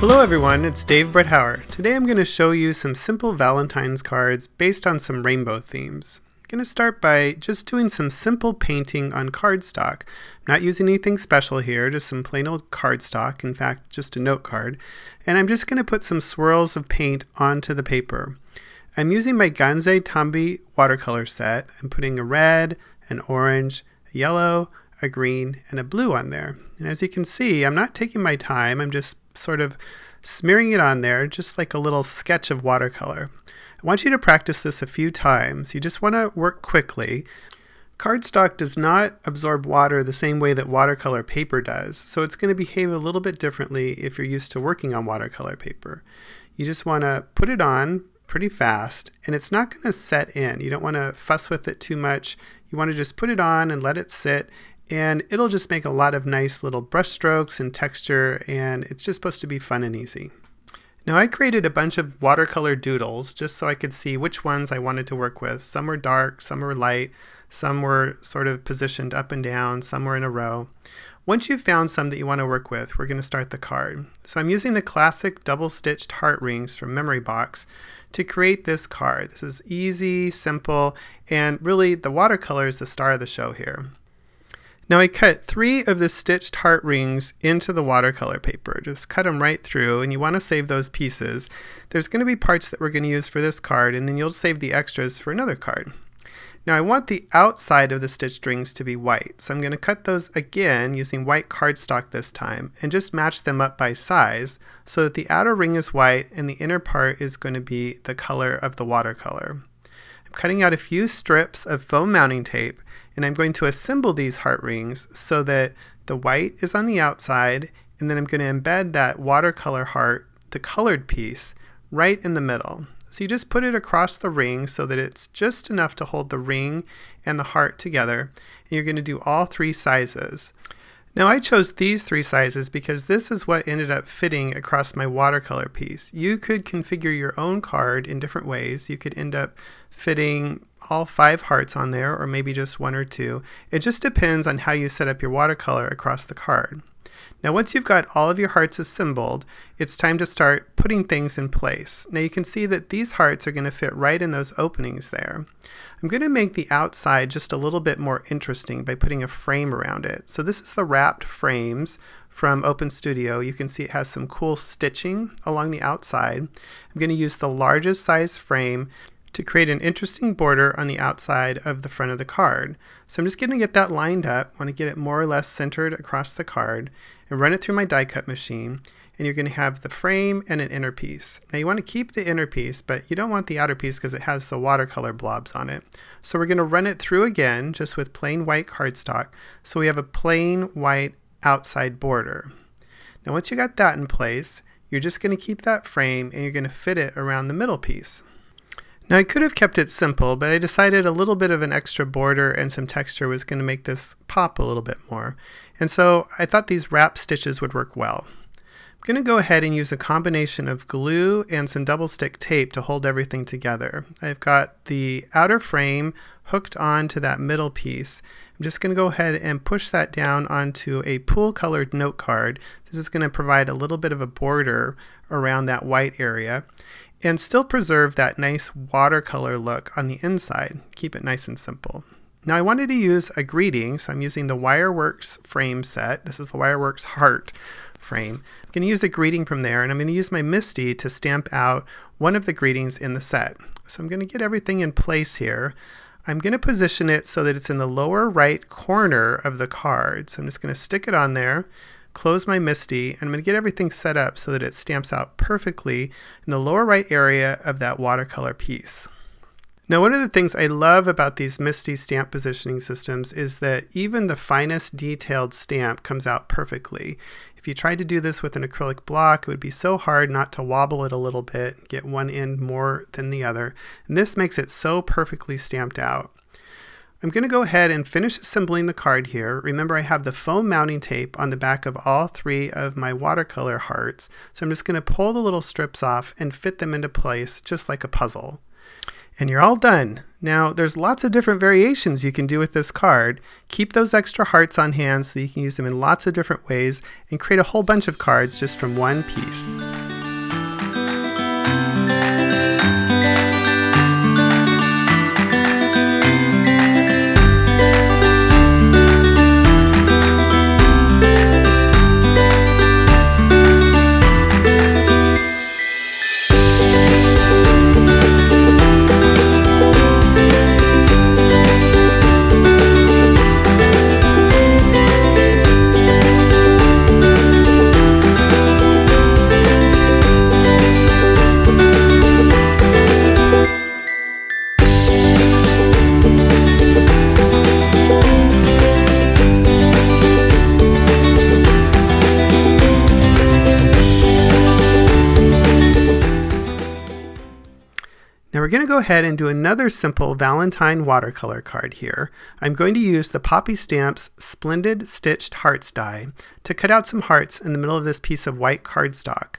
Hello everyone, it's Dave Bretthauer. Today I'm going to show you some simple Valentine's cards based on some rainbow themes. I'm going to start by just doing some simple painting on cardstock. I'm not using anything special here, just some plain old cardstock, in fact just a note card. And I'm just going to put some swirls of paint onto the paper. I'm using my Ganze Tambi watercolor set. I'm putting a red, an orange, a yellow, a green, and a blue on there. And as you can see, I'm not taking my time, I'm just sort of smearing it on there just like a little sketch of watercolor. I want you to practice this a few times. You just want to work quickly. Cardstock does not absorb water the same way that watercolor paper does, so it's going to behave a little bit differently if you're used to working on watercolor paper. You just want to put it on pretty fast, and it's not going to set in. You don't want to fuss with it too much. You want to just put it on and let it sit, and it'll just make a lot of nice little brush strokes and texture, and it's just supposed to be fun and easy. Now I created a bunch of watercolor doodles just so I could see which ones I wanted to work with. Some were dark, some were light, some were sort of positioned up and down, some were in a row. Once you've found some that you want to work with, we're going to start the card. So I'm using the classic double-stitched heart rings from Memory Box to create this card. This is easy, simple, and really the watercolor is the star of the show here. Now I cut 3 of the stitched heart rings into the watercolor paper. Just cut them right through, and you want to save those pieces. There's going to be parts that we're going to use for this card, and then you'll save the extras for another card. Now I want the outside of the stitched rings to be white, so I'm going to cut those again using white cardstock this time, and just match them up by size so that the outer ring is white and the inner part is going to be the color of the watercolor. I'm cutting out a few strips of foam mounting tape, and I'm going to assemble these heart rings so that the white is on the outside, and then I'm going to embed that watercolor heart, the colored piece, right in the middle. So you just put it across the ring so that it's just enough to hold the ring and the heart together, and you're going to do all 3 sizes. Now I chose these 3 sizes because this is what ended up fitting across my watercolor piece. You could configure your own card in different ways. You could end up fitting all 5 hearts on there, or maybe just 1 or 2. It just depends on how you set up your watercolor across the card. Now once you've got all of your hearts assembled, it's time to start putting things in place. Now you can see that these hearts are going to fit right in those openings there. I'm going to make the outside just a little bit more interesting by putting a frame around it. So this is the wrapped frames from Open Studio. You can see it has some cool stitching along the outside. I'm going to use the largest size frame to create an interesting border on the outside of the front of the card. So I'm just going to get that lined up. I want to get it more or less centered across the card and run it through my die cut machine, and you're going to have the frame and an inner piece. Now you want to keep the inner piece, but you don't want the outer piece because it has the watercolor blobs on it. So we're going to run it through again just with plain white cardstock, so we have a plain white outside border. Now once you got that in place, you're just going to keep that frame and you're going to fit it around the middle piece. Now I could have kept it simple, but I decided a little bit of an extra border and some texture was going to make this pop a little bit more. And so I thought these wrap stitches would work well. I'm going to go ahead and use a combination of glue and some double stick tape to hold everything together. I've got the outer frame hooked onto that middle piece. I'm just going to go ahead and push that down onto a pool colored note card. This is going to provide a little bit of a border around that white area, and still preserve that nice watercolor look on the inside. Keep it nice and simple. Now I wanted to use a greeting, so I'm using the Wireworks frame set. This is the Wireworks heart frame. I'm going to use a greeting from there, and I'm going to use my MISTI to stamp out one of the greetings in the set. So I'm going to get everything in place here. I'm going to position it so that it's in the lower right corner of the card. So I'm just going to stick it on there, close my MISTI, and I'm going to get everything set up so that it stamps out perfectly in the lower right area of that watercolor piece. Now one of the things I love about these MISTI stamp positioning systems is that even the finest detailed stamp comes out perfectly. If you tried to do this with an acrylic block, it would be so hard not to wobble it a little bit, get one end more than the other, and this makes it so perfectly stamped out. I'm going to go ahead and finish assembling the card here. Remember, I have the foam mounting tape on the back of all 3 of my watercolor hearts, so I'm just going to pull the little strips off and fit them into place just like a puzzle. And you're all done. Now, there's lots of different variations you can do with this card. Keep those extra hearts on hand so you can use them in lots of different ways and create a whole bunch of cards just from one piece. Now we're going to go ahead and do another simple Valentine watercolor card here. I'm going to use the Poppy Stamps Splendid Stitched Hearts die to cut out some hearts in the middle of this piece of white cardstock.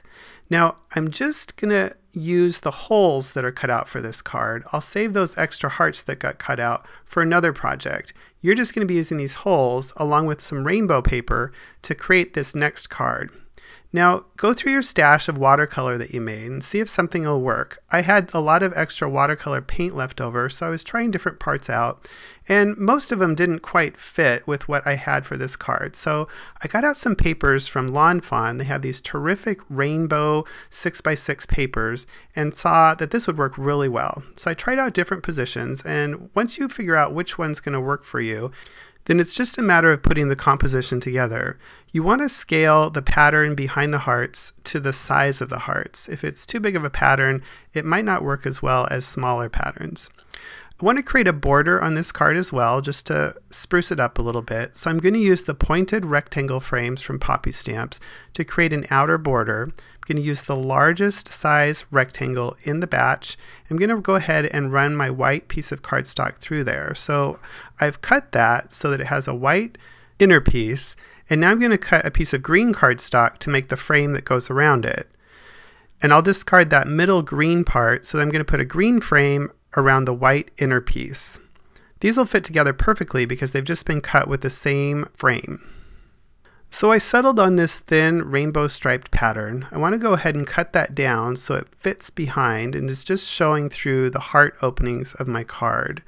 Now I'm just going to use the holes that are cut out for this card. I'll save those extra hearts that got cut out for another project. You're just going to be using these holes along with some rainbow paper to create this next card. Now, go through your stash of watercolor that you made and see if something will work. I had a lot of extra watercolor paint left over, so I was trying different parts out, and most of them didn't quite fit with what I had for this card. So I got out some papers from Fawn. They have these terrific rainbow 6x6 papers and saw that this would work really well. So I tried out different positions, and once you figure out which one's going to work for you, then it's just a matter of putting the composition together. You want to scale the pattern behind the hearts to the size of the hearts. If it's too big of a pattern, it might not work as well as smaller patterns. I want to create a border on this card as well, just to spruce it up a little bit. So I'm going to use the pointed rectangle frames from Poppy Stamps to create an outer border. I'm going to use the largest size rectangle in the batch. I'm going to go ahead and run my white piece of cardstock through there. So I've cut that so that it has a white inner piece, and now I'm going to cut a piece of green cardstock to make the frame that goes around it. And I'll discard that middle green part, so that I'm going to put a green frame around the white inner piece. These will fit together perfectly because they've just been cut with the same frame. So I settled on this thin rainbow striped pattern. I want to go ahead and cut that down so it fits behind and is just showing through the heart openings of my card.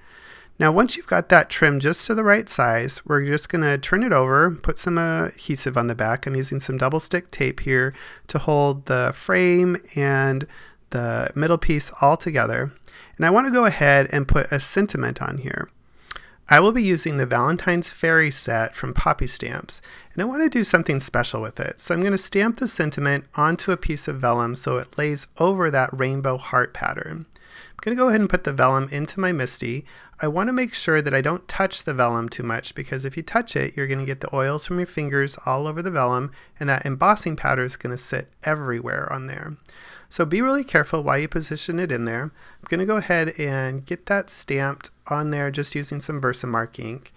Now once you've got that trimmed just to the right size, we're just going to turn it over, put some adhesive on the back. I'm using some double stick tape here to hold the frame and the middle piece all together. And I want to go ahead and put a sentiment on here. I will be using the Valentine's Fairy set from Poppy Stamps, and I want to do something special with it. So I'm going to stamp the sentiment onto a piece of vellum so it lays over that rainbow heart pattern. I'm going to go ahead and put the vellum into my MISTI. I want to make sure that I don't touch the vellum too much, because if you touch it, you're going to get the oils from your fingers all over the vellum, and that embossing powder is going to sit everywhere on there. So be really careful while you position it in there. I'm going to go ahead and get that stamped on there just using some Versamark ink.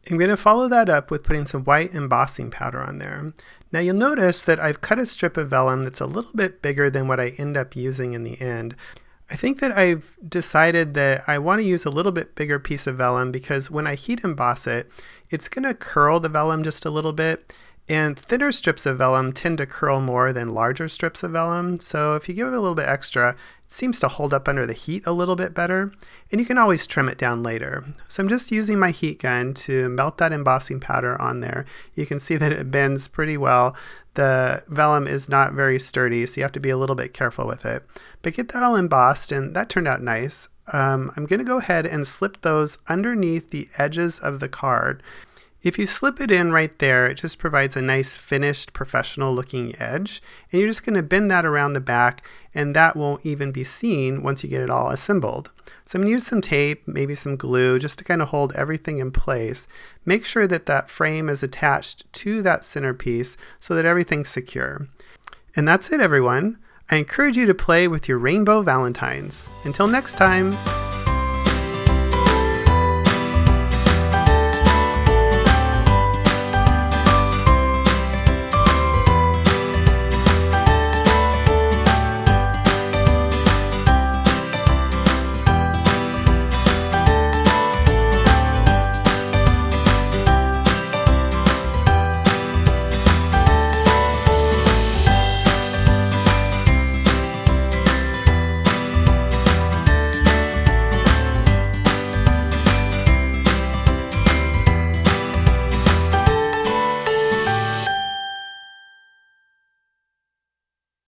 I'm going to follow that up with putting some white embossing powder on there. Now you'll notice that I've cut a strip of vellum that's a little bit bigger than what I end up using in the end. I think that I've decided that I want to use a little bit bigger piece of vellum because when I heat emboss it, it's going to curl the vellum just a little bit. And thinner strips of vellum tend to curl more than larger strips of vellum, so if you give it a little bit extra, it seems to hold up under the heat a little bit better, and you can always trim it down later. So I'm just using my heat gun to melt that embossing powder on there. You can see that it bends pretty well. The vellum is not very sturdy, so you have to be a little bit careful with it. But get that all embossed, and that turned out nice. I'm going to go ahead and slip those underneath the edges of the card. If you slip it in right there, it just provides a nice finished professional looking edge, and you're just going to bend that around the back, and that won't even be seen once you get it all assembled. So I'm going to use some tape, maybe some glue, just to kind of hold everything in place. Make sure that that frame is attached to that centerpiece so that everything's secure. And that's it, everyone. I encourage you to play with your rainbow Valentines. Until next time!